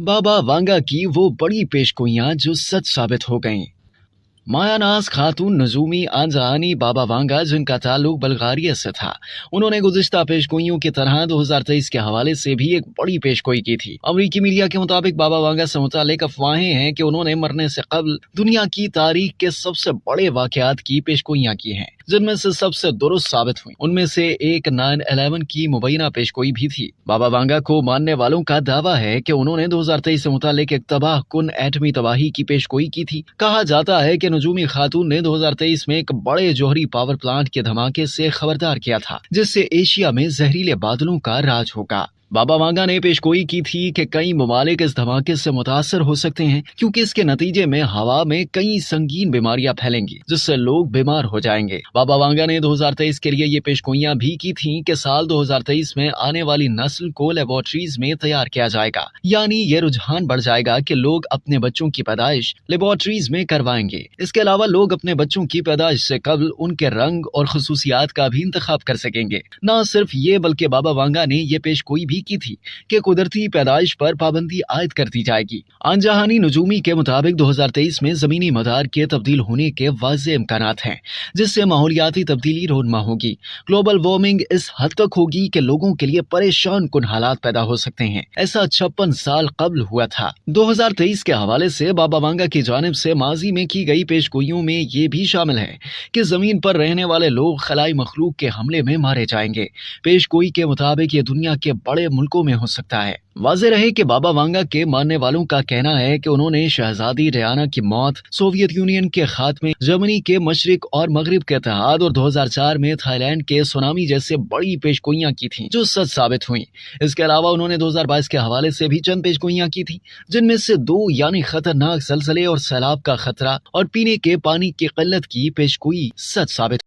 बाबा वांगा की वो बड़ी पेशगोइयां जो सच साबित हो गईं। मायानाज खातून नजूमी आनजहानी बाबा वांगा, जिनका ताल्लुक बल्गारिया से था, उन्होंने गुज़िश्ता पेशगोइयों की तरह 2023 के हवाले से भी एक बड़ी पेशगोई की थी। अमरीकी मीडिया के मुताबिक बाबा वांगा से मुतालिक अफवाहें हैं कि उन्होंने मरने से कबल दुनिया की तारीख के सबसे बड़े वाकयात की पेशगोइयां की हैं, जिनमें से सबसे दुरुस्त साबित हुई। उनमें से एक 9/11 की मुबैना पेशगोई भी थी। बाबा वांगा को मानने वालों का दावा है कि उन्होंने 2023 से मुतालिक एक तबाह कुन एटमी तबाही की पेशगोई की थी। कहा जाता है कि नजूमी खातून ने 2023 में एक बड़े जौहरी पावर प्लांट के धमाके से खबरदार किया था, जिससे एशिया में जहरीले बादलों का राज होगा। बाबा वांगा ने पेशगोई की थी कि कई ममालिक इस धमाके से मुतासर हो सकते हैं, क्योंकि इसके नतीजे में हवा में कई संगीन बीमारियां फैलेंगी, जिससे लोग बीमार हो जाएंगे। बाबा वांगा ने 2023 के लिए ये पेशगोइयां भी की थी कि साल 2023 में आने वाली नस्ल को लेबोरेटरीज में तैयार किया जाएगा। यानी ये रुझान बढ़ जाएगा कि लोग अपने बच्चों की पैदाइश लेबोरेटरीज में करवाएंगे। इसके अलावा लोग अपने बच्चों की पैदाइश से कबल उनके रंग और खसूसियात का भी इंतखाब कर सकेंगे। न सिर्फ ये, बल्कि बाबा वांगा ने ये पेशगोई भी की थी कि कुदरती पैदाइश पर पाबंदी आयद कर दी जाएगी। आनजहानी नजूमी के मुताबिक 2023 में जमीनी मदार के तब्दील होने के वाज़ेह इम्कानात हैं, जिससे माहौलियाती तब्दीली रोनमा होगी। ग्लोबल वार्मिंग इस हद तक होगी कि लोगों के लिए परेशान कुन हालात पैदा हो सकते हैं। ऐसा 56 साल कबल हुआ था। 2023 के हवाले से बाबा वांगा की जानिब से माजी में की गई पेशगोइयों में ये भी शामिल है कि जमीन पर रहने वाले लोग खलाई मखलूक के हमले में मारे जाएंगे। पेशगोई के मुताबिक ये दुनिया के बड़े मुल्कों में हो सकता है। वाज़ेह रहे कि बाबा वांगा के मानने वालों का कहना है कि उन्होंने शहजादी रियाना की मौत, सोवियत यूनियन के खात्मे, जर्मनी के मशरिक और मगरिब के इत्तेहाद और 2004 में थाईलैंड के सुनामी जैसे बड़ी पेशगोइयां की थी, जो सच साबित हुई। इसके अलावा उन्होंने 2022 के हवाले से भी चंद पेशगोइयां की थी, जिनमें से 2 यानी खतरनाक ज़लज़ले और सैलाब का खतरा और पीने के पानी की किल्लत की पेशगोई सच साबित